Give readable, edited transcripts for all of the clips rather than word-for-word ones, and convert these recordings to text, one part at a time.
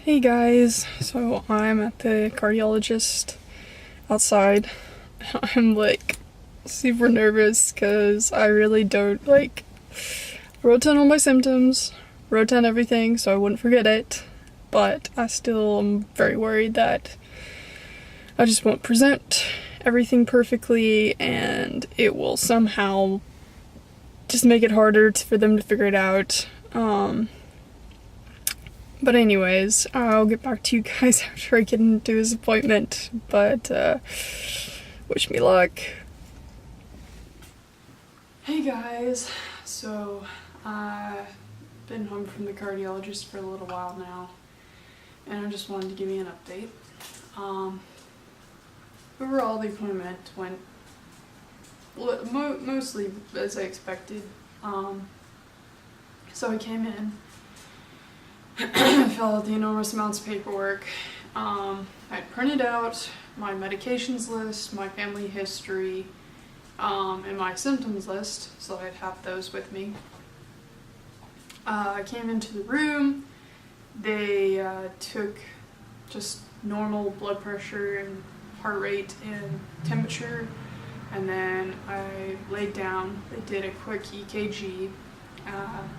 Hey guys, so I'm at the cardiologist outside. I'm like super nervous because I really don't wrote down all my symptoms, wrote down everything so I wouldn't forget it, but I still am very worried that I just won't present everything perfectly and it will somehow just make it harder for them to figure it out. But anyways, I'll get back to you guys after I get into his appointment, but wish me luck. Hey guys, so I've been home from the cardiologist for a little while now, and I just wanted to give you an update. Overall, the appointment went mostly as I expected. So I came in, filled out the enormous amounts of paperwork. I printed out my medications list, my family history, and my symptoms list, so I'd have those with me. I came into the room. They took just normal blood pressure and heart rate and temperature, and then I laid down. They did a quick EKG,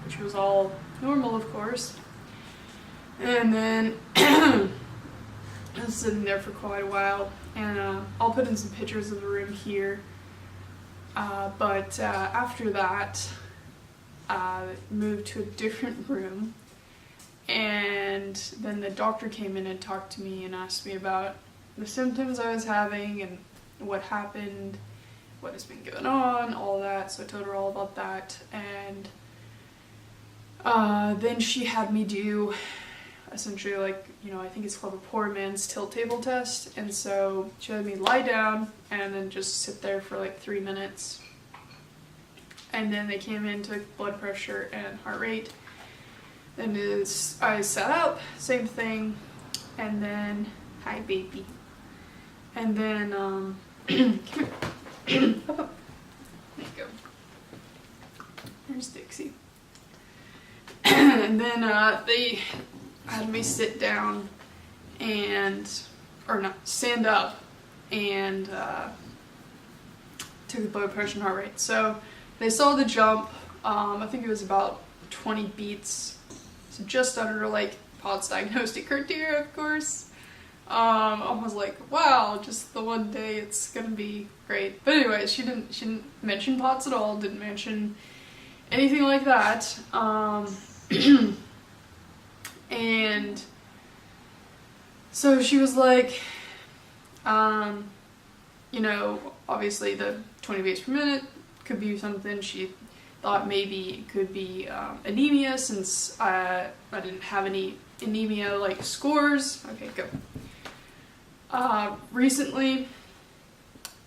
which was all normal, of course. And then I was sitting there for quite a while, and I'll put in some pictures of the room here. But after that, I moved to a different room, and then the doctor came in and talked to me and asked me about the symptoms I was having and what happened, what has been going on, all that. So I told her all about that, and then she had me do essentially I think it's called a poor man's tilt table test, and so she had me lie down and then just sit there for 3 minutes, and then they came in, took blood pressure and heart rate, and I sat up, same thing, and then hi baby, and then come here. Up, up. There you go. There's Dixie. And then they had me sit down stand up and took the blood pressure and heart rate. So they saw the jump. I think it was about 20 beats, so just under POTS diagnostic criteria, of course. I was like, wow, just the one day, it's gonna be great. But anyways, she didn't mention POTS at all. Didn't mention anything like that. And so she was like, obviously the 20 beats per minute could be something. She thought maybe it could be anemia, since I didn't have any anemia scores. Okay, go. Recently,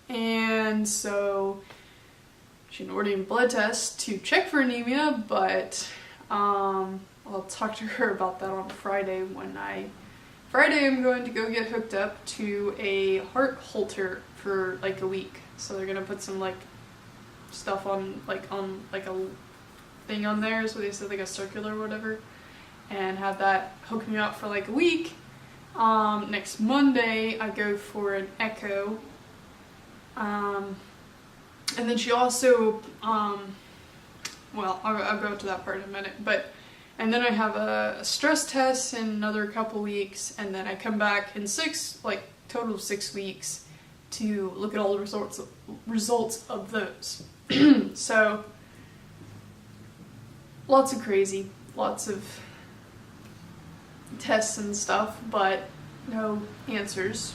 and so she ordered a blood test to check for anemia, but I'll talk to her about that on Friday Friday I'm going to go get hooked up to a heart Holter for a week. So they're gonna put some stuff on a thing on there, so they said a circular or whatever, and have that hook me up for a week. Next Monday I go for an echo. And then she also I'll go to that part in a minute, and then I have a stress test in another couple weeks, and then I come back in total of 6 weeks to look at all the results of those. So lots of tests and stuff, but no answers.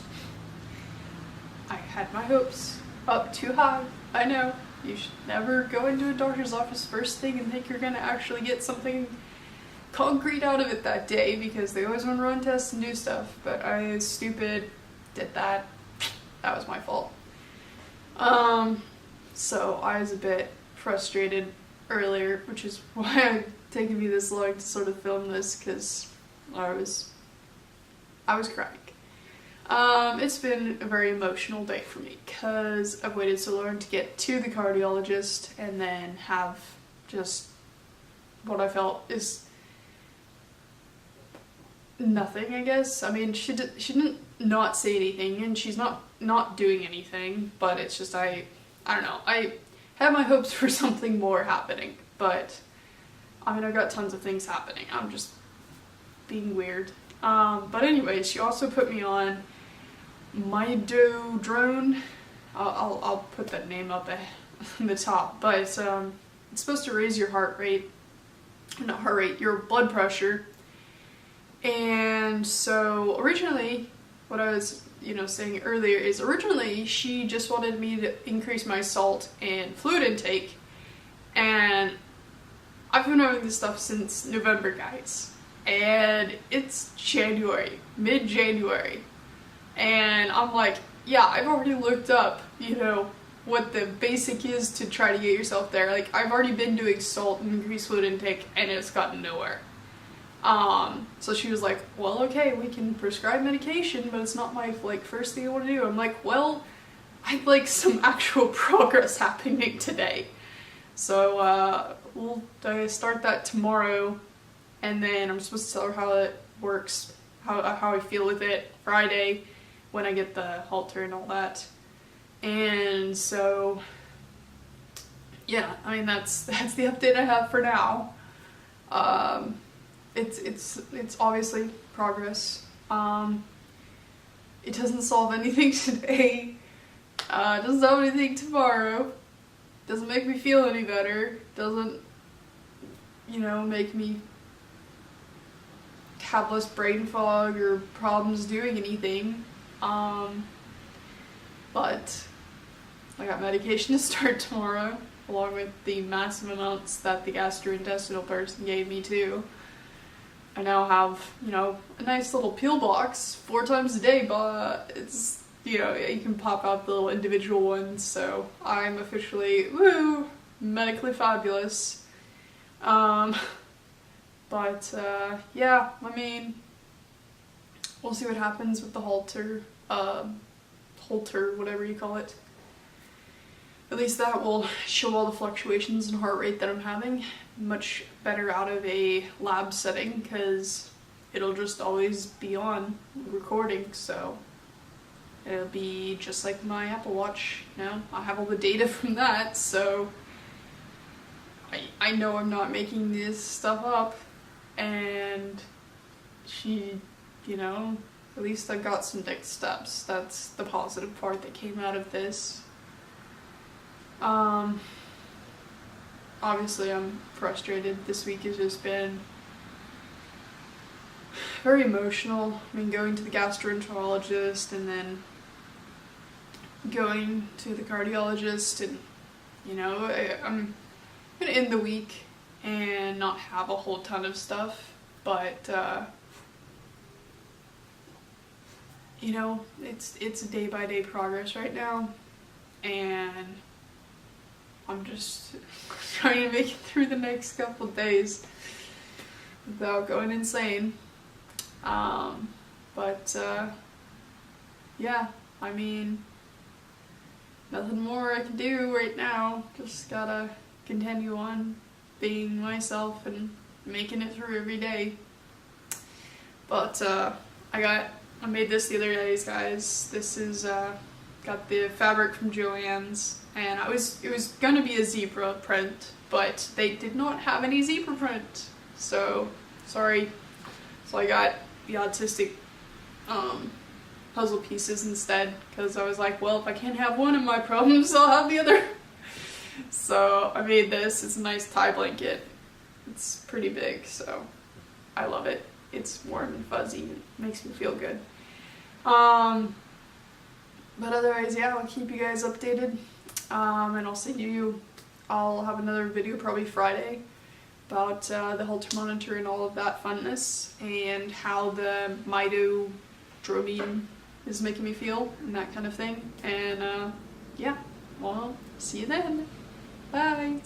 I had my hopes up too high. I know, you should never go into a doctor's office first thing and think you're gonna actually get something concrete out of it that day, because they always want to run tests and do stuff, but I was stupid, did that. That was my fault. So I was a bit frustrated earlier, which is why it's taken me this long to sort of film this, because I was crying. It's been a very emotional day for me, because I've waited so long to get to the cardiologist and then have just what I felt is nothing, I guess. I mean, she didn't not say anything, and she's not doing anything, but it's just I don't know. I have my hopes for something more happening, but I mean, I've got tons of things happening. I'm just being weird. But anyway, she also put me on Midodrone. I'll put that name up at the top, but it's supposed to raise your heart rate, not heart rate, your blood pressure. And so originally, what I was, saying earlier is originally she just wanted me to increase my salt and fluid intake, and I've been having this stuff since November, guys, and it's January, mid-January, and I'm like, yeah, I've already looked up, what the basic is to try to get yourself there. Like, I've already been doing salt and increased fluid intake, and it's gotten nowhere. So she was like, well, okay, we can prescribe medication, but it's not my, first thing I want to do. I'm like, well, I'd like some actual progress happening today. So, we'll start that tomorrow, and then I'm supposed to tell her how it works, how I feel with it Friday, when I get the halter and all that. And so, yeah, I mean, that's the update I have for now. It's obviously progress. It doesn't solve anything today. It doesn't solve anything tomorrow. Doesn't make me feel any better. Doesn't, make me have less brain fog or problems doing anything. But I got medication to start tomorrow, along with the massive amounts that the gastrointestinal person gave me too. I now have, a nice little pill box 4 times a day, but it's, you can pop out the little individual ones, so I'm officially, woo, medically fabulous. Yeah, I mean, we'll see what happens with the halter, whatever you call it. At least that will show all the fluctuations in heart rate that I'm having much better out of a lab setting, because it'll just always be on recording, so it'll be just like my Apple Watch. I have all the data from that, so I know I'm not making this stuff up, and she, at least I got some next steps. That's the positive part that came out of this. Obviously I'm frustrated. This week has just been very emotional. I mean, going to the gastroenterologist and then going to the cardiologist, and I'm gonna end the week and not have a whole ton of stuff, but it's a day-by-day progress right now, and I'm just trying to make it through the next couple of days without going insane. Yeah, I mean, nothing more I can do right now. Just gotta continue on being myself and making it through every day. But I made this the other days, guys. This is got the fabric from Joann's, and it was gonna be a zebra print, but they did not have any zebra print, so sorry. So I got the autistic puzzle pieces instead, because I was like, well, if I can't have one of my problems, I'll have the other. So I made this. It's a nice tie blanket. It's pretty big, so I love it. It's warm and fuzzy. It makes me feel good. But otherwise, yeah, I'll keep you guys updated. And I'll have another video probably Friday about the Holter monitor and all of that funness, and how the Midodrone is making me feel and that kind of thing. And yeah, well, see you then. Bye.